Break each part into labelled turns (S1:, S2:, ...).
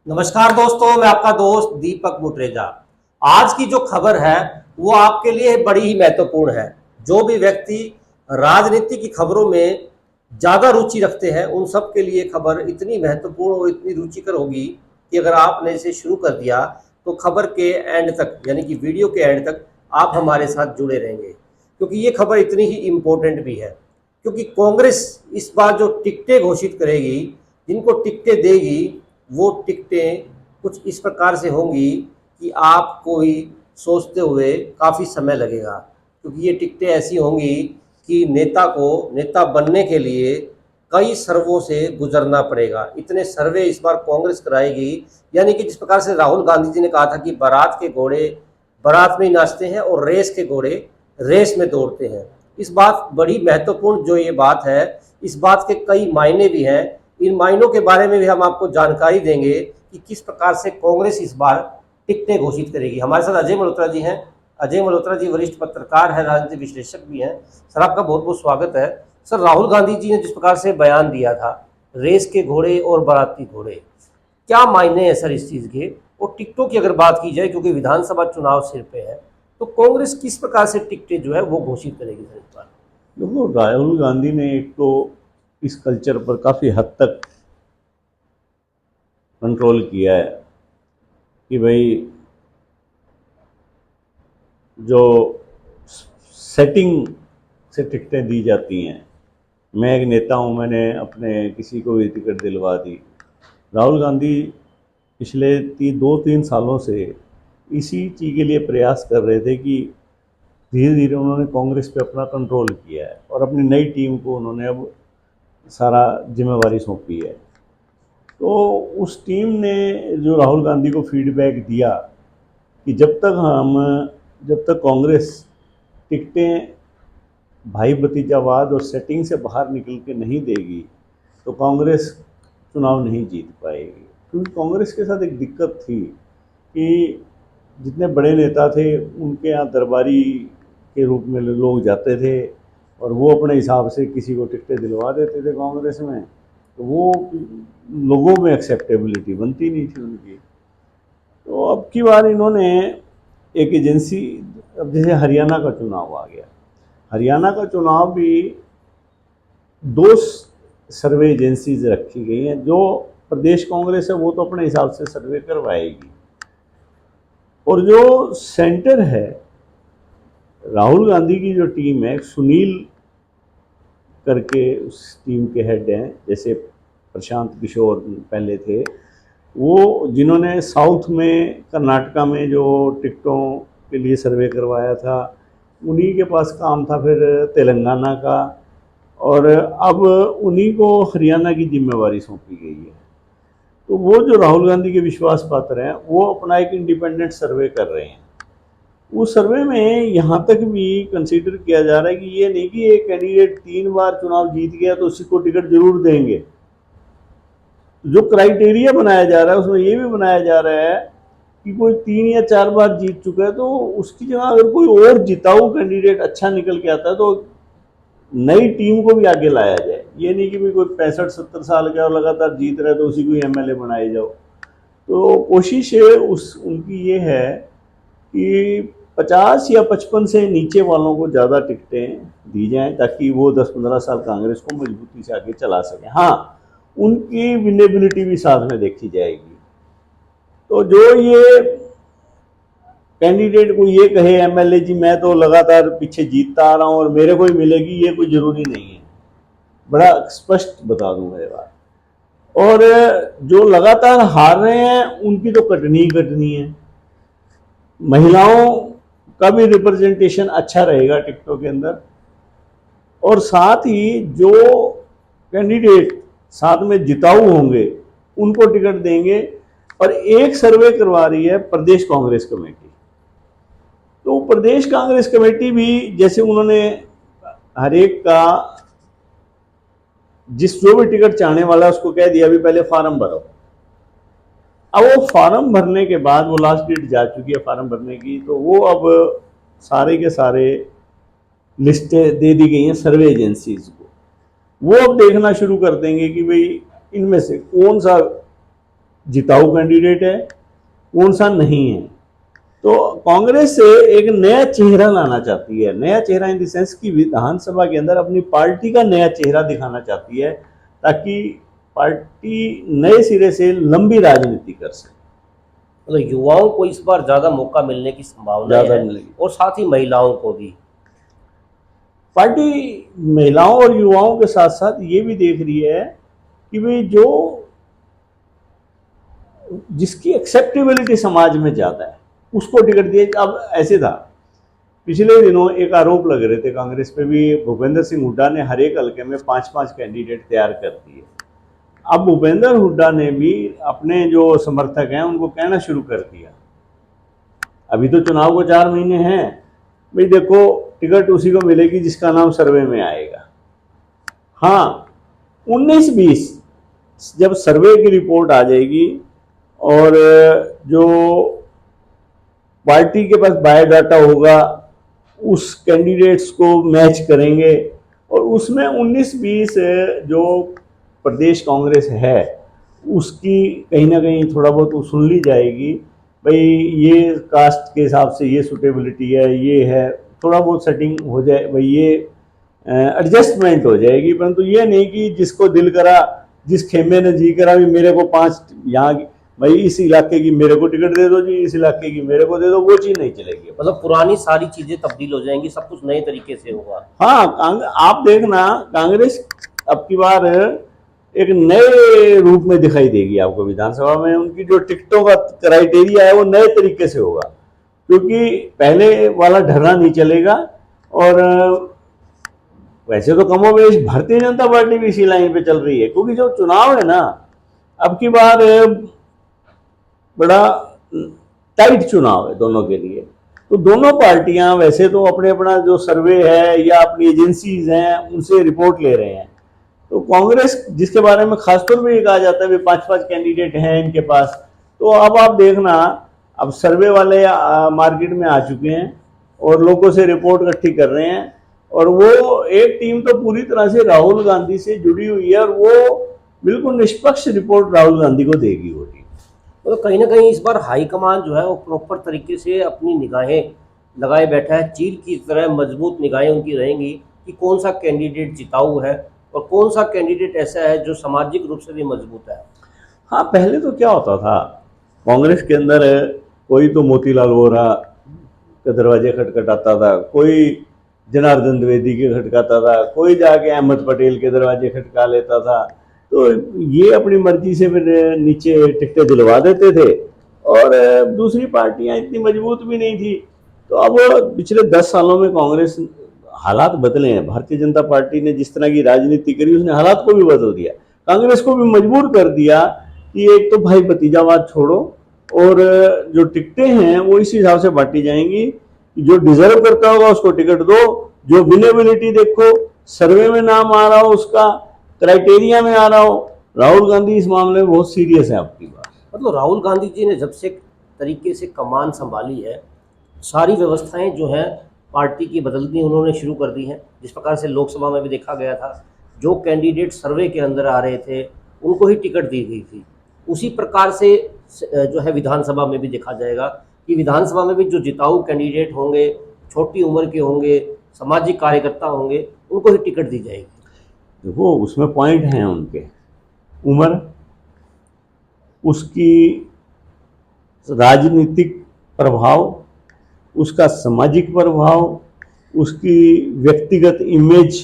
S1: नमस्कार दोस्तों, मैं आपका दोस्त दीपक मुटरेजा। आज की जो खबर है वो आपके लिए बड़ी ही महत्वपूर्ण है। जो भी व्यक्ति राजनीति की खबरों में ज़्यादा रुचि रखते हैं उन सब के लिए खबर इतनी महत्वपूर्ण और इतनी रुचिकर होगी कि अगर आपने इसे शुरू कर दिया तो खबर के एंड तक, यानी कि वीडियो के एंड तक आप हमारे साथ जुड़े रहेंगे, क्योंकि ये खबर इतनी ही इम्पोर्टेंट भी है। क्योंकि कांग्रेस इस बार जो टिकटें घोषित करेगी, जिनको टिकटें देगी, वो टिकटें कुछ इस प्रकार से होंगी कि आपको ही सोचते हुए काफ़ी समय लगेगा। क्योंकि ये टिकटें ऐसी होंगी कि नेता को नेता बनने के लिए कई सर्वों से गुजरना पड़ेगा। इतने सर्वे इस बार कांग्रेस कराएगी, यानी कि जिस प्रकार से राहुल गांधी जी ने कहा था कि बारात के घोड़े बारात में ही नाचते हैं और रेस के घोड़े रेस में दौड़ते हैं। इस बात बड़ी महत्वपूर्ण जो ये बात है, इस बात के कई मायने भी हैं। इन मायनों के बारे में भी हम आपको जानकारी देंगे कि किस प्रकार से कांग्रेस इस बार टिकटें घोषित करेगी। हमारे साथ अजय मल्होत्रा जी हैं। अजय मल्होत्रा जी वरिष्ठ पत्रकार हैं, राजनीतिक विश्लेषक भी हैं। सर, आपका बहुत बहुत स्वागत है। सर, राहुल गांधी जी ने जिस प्रकार से बयान दिया था, रेस के घोड़े और बाराती घोड़े, क्या मायने हैं सर इस चीज़ के? और टिकटों की अगर बात की जाए, क्योंकि विधानसभा चुनाव सिर पे है, तो कांग्रेस किस प्रकार से टिकटें जो है वो घोषित करेगी सर इस बार?
S2: देखो, राहुल गांधी ने एक तो इस कल्चर पर काफ़ी हद तक कंट्रोल किया है कि भाई जो सेटिंग से टिकटें दी जाती हैं, मैं एक नेता हूं, मैंने अपने किसी को भी टिकट दिलवा दी। राहुल गांधी पिछले 2-3 सालों से इसी चीज़ के लिए प्रयास कर रहे थे कि धीरे धीरे उन्होंने कांग्रेस पे अपना कंट्रोल किया है और अपनी नई टीम को उन्होंने अब सारा जिम्मेवारी सौंपी है। तो उस टीम ने जो राहुल गांधी को फीडबैक दिया कि जब तक कांग्रेस टिकटें भाई भतीजावाद और सेटिंग से बाहर निकल के नहीं देगी तो कांग्रेस चुनाव नहीं जीत पाएगी। क्योंकि कांग्रेस के साथ एक दिक्कत थी कि जितने बड़े नेता थे उनके यहाँ दरबारी के रूप में लोग जाते थे और वो अपने हिसाब से किसी को टिकटें दिलवा देते थे कांग्रेस में, तो वो लोगों में एक्सेप्टेबिलिटी बनती नहीं थी उनकी। तो अब की बार इन्होंने एक एजेंसी, अब जैसे हरियाणा का चुनाव आ गया, हरियाणा का चुनाव भी 2 सर्वे एजेंसीज रखी गई हैं। जो प्रदेश कांग्रेस है वो तो अपने हिसाब से सर्वे करवाएगी, और जो सेंटर है, राहुल गांधी की जो टीम है, सुनील करके उस टीम के हेड हैं, जैसे प्रशांत किशोर पहले थे, वो जिन्होंने साउथ में कर्नाटका में जो टिकटों के लिए सर्वे करवाया था, उन्हीं के पास काम था फिर तेलंगाना का, और अब उन्हीं को हरियाणा की जिम्मेवारी सौंपी गई है। तो वो जो राहुल गांधी के विश्वास पात्र हैं वो अपना एक इंडिपेंडेंट सर्वे कर रहे हैं। उस सर्वे में यहाँ तक भी कंसीडर किया जा रहा है कि ये नहीं कि एक कैंडिडेट 3 बार चुनाव जीत गया तो उसी को टिकट जरूर देंगे। जो क्राइटेरिया बनाया जा रहा है उसमें ये भी बनाया जा रहा है कि कोई 3 या 4 बार जीत चुका है तो उसकी जगह अगर कोई और जिताऊ कैंडिडेट अच्छा निकल के आता है तो नई टीम को भी आगे लाया जाए। ये नहीं कि भाई कोई 65-70 साल का और लगातार जीत रहा है तो उसी को एमएलए बनाए जाओ। तो कोशिश उनकी ये है कि 50 या 55 से नीचे वालों को ज़्यादा टिकटें दी जाएं ताकि वो 10-15 साल कांग्रेस को मजबूती से आगे चला सकें। हाँ, उनकी विनेबिलिटी भी साथ में देखी जाएगी। तो जो ये कैंडिडेट को ये कहे एमएलए जी मैं तो लगातार पीछे जीतता आ रहा हूँ और मेरे को ही मिलेगी, ये कोई ज़रूरी नहीं है। बड़ा स्पष्ट बता दूँ मैं बात। और जो लगातार हार रहे हैं उनकी तो कटनी ही कटनी है। महिलाओं का भी रिप्रेजेंटेशन अच्छा रहेगा टिकटों के अंदर, और साथ ही जो कैंडिडेट साथ में जिताऊ होंगे उनको टिकट देंगे। और एक सर्वे करवा रही है प्रदेश कांग्रेस कमेटी। तो प्रदेश कांग्रेस कमेटी भी जैसे उन्होंने हर एक का जो भी टिकट चाहने वाला है उसको कह दिया भी पहले फार्म भरो। अब वो फार्म भरने के बाद, वो लास्ट डेट जा चुकी है फार्म भरने की, तो वो अब सारे के सारे लिस्टें दे दी गई हैं सर्वे एजेंसीज को। वो अब देखना शुरू कर देंगे कि भाई इनमें से कौन सा जिताऊ कैंडिडेट है, कौन सा नहीं है। तो कांग्रेस एक नया चेहरा लाना चाहती है, नया चेहरा इन द सेंस कि विधानसभा के अंदर अपनी पार्टी का नया चेहरा दिखाना चाहती है, ताकि पार्टी नए सिरे से लंबी राजनीति कर सके।
S1: मतलब युवाओं को इस बार ज्यादा मौका मिलने की संभावना
S2: ज्यादा
S1: है,
S2: मिलेगी।
S1: और साथ ही महिलाओं को भी।
S2: पार्टी महिलाओं और युवाओं के साथ साथ ये भी देख रही है कि भाई जो जिसकी एक्सेप्टेबिलिटी समाज में ज़्यादा है उसको टिकट दिए। अब ऐसे था, पिछले दिनों एक आरोप लग रहे थे कांग्रेस पे भी, भूपेंद्र सिंह हुड्डा ने हर एक हल्के में 5-5 कैंडिडेट तैयार कर दिए। अब भूपेंद्र हुड्डा ने भी अपने जो समर्थक हैं उनको कहना शुरू कर दिया, अभी तो चुनाव को 4 महीने हैं, भाई देखो टिकट उसी को मिलेगी जिसका नाम सर्वे में आएगा। हाँ, 19-20 जब सर्वे की रिपोर्ट आ जाएगी और जो पार्टी के पास बायोडाटा होगा उस कैंडिडेट्स को मैच करेंगे, और उसमें 19-20 जो प्रदेश कांग्रेस है उसकी कहीं ना कहीं थोड़ा बहुत सुन ली जाएगी, भाई ये कास्ट के हिसाब से ये सुटेबिलिटी है, ये है, थोड़ा बहुत सेटिंग हो जाए, भाई ये एडजस्टमेंट हो जाएगी। परंतु ये नहीं कि जिसको दिल करा, जिस खेमे ने जी करा भी मेरे को 5 यहाँ भाई इस इलाके की मेरे को टिकट दे दो जी, इस इलाके की मेरे को दे दो, वो चीज़ नहीं चलेगी।
S1: मतलब पुरानी सारी चीजें तब्दील हो जाएंगी, सब कुछ नए तरीके से होगा।
S2: हाँ, आप देखना कांग्रेस अब की बार एक नए रूप में दिखाई देगी आपको विधानसभा में। उनकी जो टिकटों का क्राइटेरिया है वो नए तरीके से होगा, क्योंकि पहले वाला ढर्रा नहीं चलेगा। और वैसे तो कमोबेश भारतीय जनता पार्टी भी इसी लाइन पे चल रही है, क्योंकि जो चुनाव है ना अब की बार बड़ा टाइट चुनाव है दोनों के लिए। तो दोनों पार्टियां वैसे तो अपने अपना जो सर्वे है या अपनी एजेंसीज हैं उनसे रिपोर्ट ले रहे हैं। तो कांग्रेस जिसके बारे में खासतौर पर ये कहा जाता है 5-5 कैंडिडेट हैं इनके पास, तो अब आप देखना अब सर्वे वाले मार्केट में आ चुके हैं और लोगों से रिपोर्ट इकट्ठी कर रहे हैं, और वो एक टीम तो पूरी तरह से राहुल गांधी से जुड़ी हुई है, और वो बिल्कुल निष्पक्ष रिपोर्ट राहुल गांधी को देगी वो टीम।
S1: तो कहीं ना कहीं इस बार हाईकमान जो है वो प्रॉपर तरीके से अपनी निगाहें लगाए बैठा है, चील की तरह मजबूत निगाहें उनकी रहेंगी कि कौन सा कैंडिडेट जिताऊ है और कौन सा कैंडिडेट ऐसा है जो सामाजिक रूप से भी मजबूत है।
S2: हाँ, पहले तो क्या होता था कांग्रेस के अंदर, कोई तो मोतीलाल वोरा के दरवाजे खटखटाता था, कोई जनार्दन द्विवेदी के खटकाता था, कोई जाके अहमद पटेल के दरवाजे खटका लेता था। तो ये अपनी मर्जी से फिर नीचे टिकटें दिलवा देते थे, और दूसरी पार्टियां इतनी मजबूत भी नहीं थी। तो अब पिछले 10 सालों में कांग्रेस, हालात बदले हैं, भारतीय जनता पार्टी ने जिस तरह की राजनीति करी उसने हालात को भी बदल दिया, कांग्रेस को भी मजबूर कर दिया कि एक तो भाई भतीजावाद छोड़ो, और जो टिकटें हैं वो इस हिसाब से बांटी जाएंगी, जो डिजर्व करता होगा उसको टिकट दो, जो विनेबिलिटी देखो सर्वे में नाम आ रहा हो, उसका क्राइटेरिया में आ रहा हो। राहुल गांधी इस मामले में बहुत सीरियस है आपकी बात।
S1: मतलब राहुल गांधी जी ने जब से तरीके से कमान संभाली है, सारी व्यवस्थाएं जो हैं पार्टी की बदलनी उन्होंने शुरू कर दी हैं। जिस प्रकार से लोकसभा में भी देखा गया था, जो कैंडिडेट सर्वे के अंदर आ रहे थे उनको ही टिकट दी गई थी, उसी प्रकार से जो है विधानसभा में भी देखा जाएगा कि विधानसभा में भी जो जिताऊ कैंडिडेट होंगे, छोटी उम्र के होंगे, सामाजिक कार्यकर्ता होंगे, उनको ही टिकट दी जाएगी।
S2: देखो उसमें पॉइंट हैं उनके, उम्र, उसकी राजनीतिक प्रभाव, उसका सामाजिक प्रभाव, उसकी व्यक्तिगत इमेज,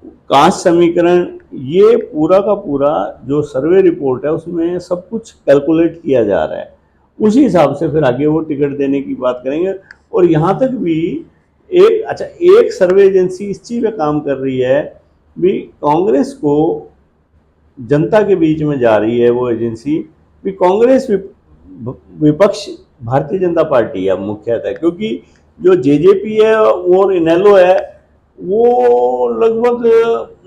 S2: कास्ट समीकरण, ये पूरा का पूरा जो सर्वे रिपोर्ट है उसमें सब कुछ कैलकुलेट किया जा रहा है। उसी हिसाब से फिर आगे वो टिकट देने की बात करेंगे। और यहाँ तक भी एक सर्वे एजेंसी इस चीज़ पे काम कर रही है भी, कांग्रेस को जनता के बीच में जा रही है वो एजेंसी भी, कांग्रेस विपक्ष भारतीय जनता पार्टी है मुख्यतः, क्योंकि जो जेजेपी है और इनेलो है वो लगभग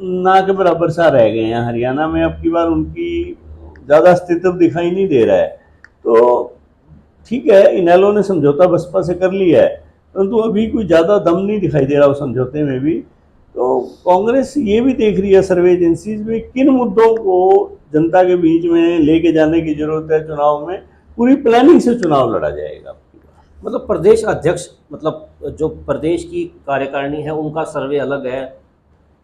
S2: ना के बराबर सा रह गए हैं हरियाणा में। अब की बार उनकी ज़्यादा अस्तित्व दिखाई नहीं दे रहा है। तो ठीक है, इनेलो ने समझौता बसपा से कर लिया है, परंतु अभी कोई ज़्यादा दम नहीं दिखाई दे रहा उस समझौते में भी। तो कांग्रेस ये भी देख रही है सर्वे एजेंसीज में किन मुद्दों को जनता के बीच में लेके जाने की जरूरत है चुनाव में, पूरी प्लानिंग से चुनाव लड़ा जाएगा।
S1: मतलब प्रदेश अध्यक्ष, मतलब जो प्रदेश की कार्यकारिणी है उनका सर्वे अलग है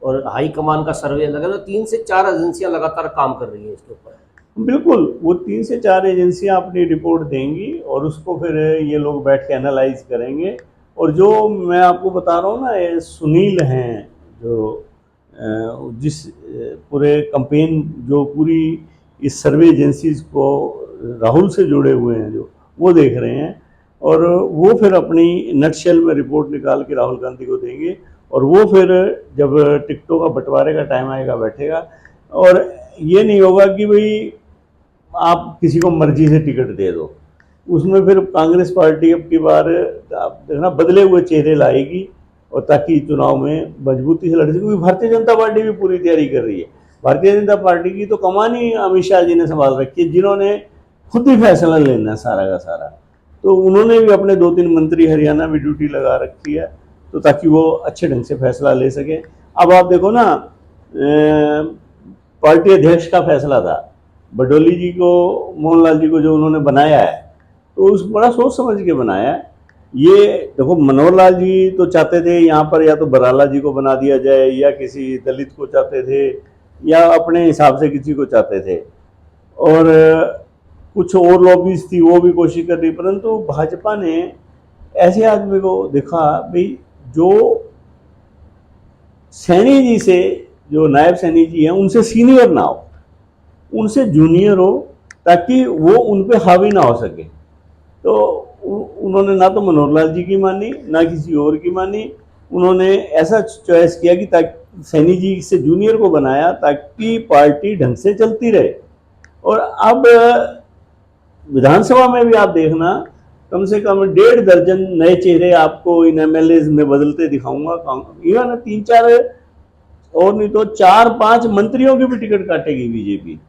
S1: और हाईकमान का सर्वे अलग है, तो 3 से 4 एजेंसियां लगातार काम कर रही हैं इसके ऊपर।
S2: बिल्कुल, वो 3 से 4 एजेंसियां अपनी रिपोर्ट देंगी और उसको फिर ये लोग बैठ के एनालाइज करेंगे। और जो मैं आपको बता रहा हूँ ना, ये सुनील हैं जो जिस पूरे कंपेन जो पूरी इस सर्वे एजेंसीज को राहुल से जुड़े हुए हैं, जो वो देख रहे हैं और वो फिर अपनी नटशेल में रिपोर्ट निकाल के राहुल गांधी को देंगे और वो फिर जब टिकटों का बंटवारे का टाइम आएगा बैठेगा। और ये नहीं होगा कि भाई आप किसी को मर्जी से टिकट दे दो, उसमें फिर कांग्रेस पार्टी अब की बार आप देखना बदले हुए चेहरे लाएगी और ताकि चुनाव में मजबूती से लड़ सके। क्योंकि भारतीय जनता पार्टी भी पूरी तैयारी कर रही है। भारतीय जनता पार्टी की तो कमान ही अमित शाह जी ने संभाल रखी है, जिन्होंने खुद ही फैसला लेना है सारा का सारा। तो उन्होंने भी अपने 2-3 मंत्री हरियाणा में ड्यूटी लगा रखी है, तो ताकि वो अच्छे ढंग से फैसला ले सके। अब आप देखो ना, पार्टी अध्यक्ष का फैसला था, बडोली जी को, मोहनलाल जी को जो उन्होंने बनाया है, तो उस बड़ा सोच समझ के बनाया है। ये देखो, मनोहर लाल जी तो चाहते थे यहाँ पर या तो बराला जी को बना दिया जाए, या किसी दलित को चाहते थे, या अपने हिसाब से किसी को चाहते थे, और कुछ और लॉबीज थी वो भी कोशिश कर रही। परंतु भाजपा ने ऐसे आदमी को देखा भाई जो सैनी जी से, जो नायब सैनी जी हैं, उनसे सीनियर ना हो, उनसे जूनियर हो, ताकि वो उन पे हावी ना हो सके। तो उन्होंने ना तो मनोहर लाल जी की मानी ना किसी और की मानी, उन्होंने ऐसा चॉइस किया कि ताकि सैनी जी से जूनियर को बनाया ताकि पार्टी ढंग से चलती रहे। और अब विधानसभा में भी आप देखना, कम से कम 1.5 दर्जन नए चेहरे आपको इन एमएलए में बदलते दिखाऊंगा। इवन 3-4 और नहीं तो 4-5 मंत्रियों की भी टिकट काटेगी बीजेपी।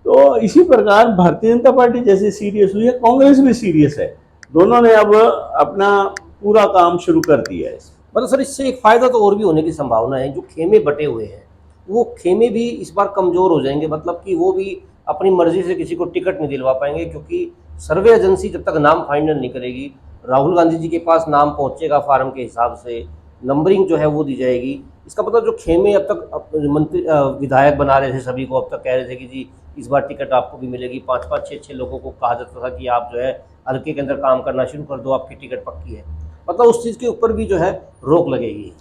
S2: तो इसी प्रकार भारतीय जनता पार्टी जैसे सीरियस हुई है, कांग्रेस भी सीरियस है। दोनों ने अब अपना पूरा काम शुरू कर दिया है।
S1: मतलब सर, इससे एक फायदा तो और भी होने की संभावना है। जो खेमे बटे हुए हैं वो खेमे भी इस बार कमजोर हो जाएंगे, मतलब कि वो भी अपनी मर्जी से किसी को टिकट नहीं दिलवा पाएंगे, क्योंकि सर्वे एजेंसी जब तक नाम फाइनल नहीं करेगी, राहुल गांधी जी के पास नाम पहुंचेगा फार्म के हिसाब से, नंबरिंग जो है वो दी जाएगी। इसका मतलब जो खेमे अब तक मंत्री विधायक बना रहे थे सभी को, अब तक कह रहे थे कि जी इस बार टिकट आपको भी मिलेगी, 5-5, 6-6 लोगों को कहा जाता था कि आप जो है हल्के के अंदर काम करना शुरू कर दो, आपकी टिकट पक्की है। मतलब उस चीज़ के ऊपर भी जो है रोक लगेगी।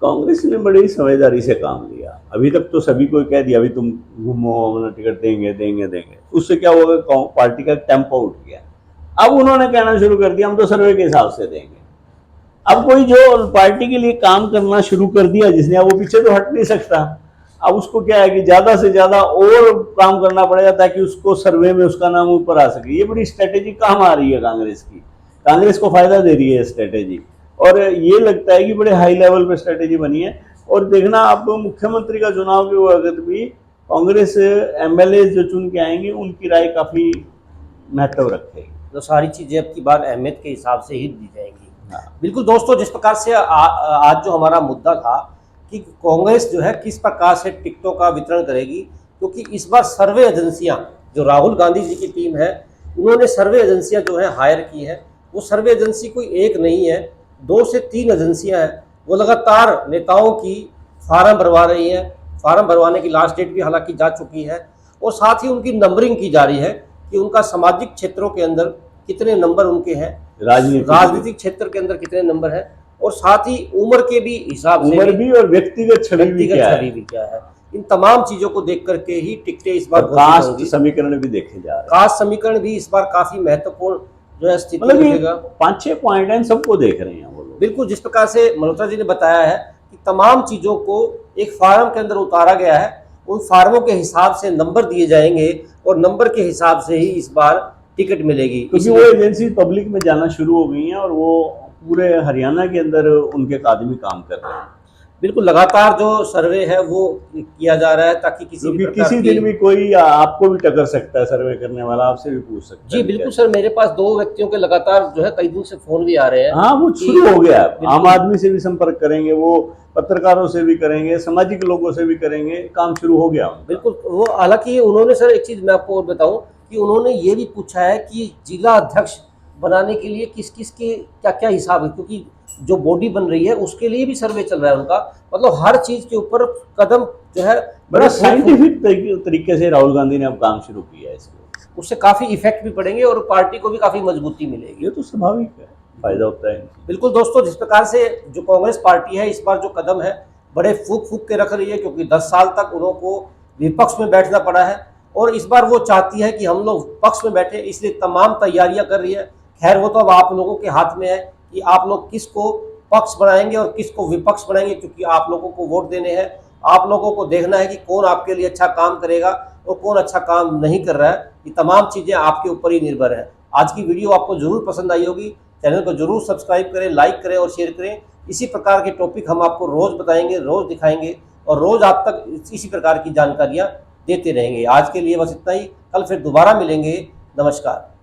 S2: कांग्रेस ने बड़ी समझदारी से काम लिया। अभी तक तो सभी को कह दिया अभी तुम घूमो, मतलब टिकट देंगे देंगे देंगे। उससे क्या होगा, पार्टी का टेम्पो उठ गया। अब उन्होंने कहना शुरू कर दिया हम तो सर्वे के हिसाब से देंगे। अब कोई जो पार्टी के लिए काम करना शुरू कर दिया जिसने, अब वो पीछे तो हट नहीं सकता। अब उसको क्या है कि ज्यादा से ज्यादा और काम करना पड़ेगा ताकि उसको सर्वे में उसका नाम ऊपर आ सके। ये बड़ी स्ट्रेटेजी काम आ रही है कांग्रेस की, कांग्रेस को फायदा दे रही है स्ट्रेटेजी, और ये लगता है कि बड़े हाई लेवल पे स्ट्रेटेजी बनी है। और देखना आप मुख्यमंत्री का चुनाव के वक्त भी कांग्रेस एमएलए जो चुन के आएंगे उनकी राय काफी महत्व रखेगी।
S1: तो सारी चीज़ें अब की बार अहमियत के हिसाब से ही दी जाएंगी।
S2: हाँ।
S1: बिल्कुल दोस्तों, जिस प्रकार से आज जो हमारा मुद्दा था कि कांग्रेस जो है किस प्रकार से टिकटों का वितरण करेगी, क्योंकि इस बार सर्वे एजेंसियां, जो राहुल गांधी जी की टीम है, उन्होंने सर्वे एजेंसियां जो है हायर की है। वो सर्वे एजेंसी कोई एक नहीं है, 2 से 3 एजेंसियां हैं। वो लगातार नेताओं की फार्म भरवा रही हैं। फार्म भरवाने की लास्ट डेट भी हालांकि जा चुकी है, और साथ ही उनकी नंबरिंग की जा रही है कि उनका सामाजिक क्षेत्रों के अंदर कितने नंबर उनके हैं, राजनीतिक क्षेत्र के अंदर कितने नंबर है, और साथ ही उम्र के भी हिसाब से,
S2: उम्र भी और व्यक्तिगत छवि भी क्या है।
S1: इन तमाम चीजों को देख करके ही टिकटें इस बार
S2: कास्ट समीकरण भी देखे जा रहे हैं।
S1: कास्ट समीकरण भी इस बार काफी महत्वपूर्ण जो है स्थिति
S2: रखेगा। 5-6 पॉइंट हैं, सबको देख रहे हैं वो लोग।
S1: बिल्कुल, जिस प्रकार से मल्होत्रा जी ने बताया है कि तमाम चीजों को एक फार्म के अंदर उतारा गया है, उन फार्मों के हिसाब से नंबर दिए जाएंगे और नंबर के हिसाब से ही इस बार टिकट मिलेगी।
S2: क्योंकि वो एजेंसी पब्लिक में जाना शुरू हो गई हैं और वो पूरे हरियाणा के अंदर उनके आदमी काम कर रहे हैं।
S1: बिल्कुल लगातार जो सर्वे है वो किया जा रहा है ताकि किसी भी
S2: क्योंकि
S1: प्रकार
S2: किसी
S1: की
S2: दिन भी कोई आपको भी टकर सकता है, सर्वे करने वाला आपसे भी पूछ सकता
S1: जी
S2: है
S1: बिल्कुल
S2: क्या।
S1: सर, मेरे पास 2 व्यक्तियों के लगातार जो है कई दिन से फोन भी आ रहे हैं
S2: हाँ, वो
S1: कि
S2: शुरू हो गया। आम
S1: बिल्कुल
S2: आदमी से भी संपर्क करेंगे, वो पत्रकारों से भी करेंगे, सामाजिक लोगों से भी करेंगे, काम शुरू हो गया उनका।
S1: बिल्कुल वो हालांकि उन्होंने सर एक चीज मैं आपको और बताऊं कि उन्होंने ये भी पूछा है कि जिला अध्यक्ष बनाने के लिए किस किस के क्या क्या हिसाब है, क्योंकि जो बॉडी बन रही है उसके लिए भी सर्वे चल रहा है उनका। मतलब हर चीज के ऊपर कदम जो है
S2: बड़ा
S1: बड़े फूक फूक,
S2: साइंटिफिक तरीके से राहुल गांधी ने अब काम शुरू किया है इसके।
S1: उससे काफी इफेक्ट भी पड़ेंगे और पार्टी को भी काफी मजबूती मिलेगी।
S2: ये तो स्वाभाविक है, फायदा होता है इनसे।
S1: बिल्कुल दोस्तों, जिस प्रकार से जो कांग्रेस पार्टी है इस बार जो कदम है बड़े फूक फूक के रख रही है, क्योंकि 10 साल तक उनको विपक्ष में बैठना पड़ा है और इस बार वो चाहती है कि हम लोग पक्ष में बैठे, इसलिए तमाम तैयारियां कर रही है। खैर वो तो अब आप लोगों के हाथ में है कि आप लोग किसको पक्ष बनाएंगे और किसको विपक्ष बनाएंगे, क्योंकि आप लोगों को वोट देने हैं। आप लोगों को देखना है कि कौन आपके लिए अच्छा काम करेगा और कौन अच्छा काम नहीं कर रहा है। ये तमाम चीज़ें आपके ऊपर ही निर्भर है। आज की वीडियो आपको जरूर पसंद आई होगी। चैनल को जरूर सब्सक्राइब करें, लाइक करें और शेयर करें। इसी प्रकार के टॉपिक हम आपको रोज़ बताएंगे, रोज़ दिखाएंगे और रोज़ आप तक इसी प्रकार की जानकारियाँ देते रहेंगे। आज के लिए बस इतना ही, कल फिर दोबारा मिलेंगे। नमस्कार।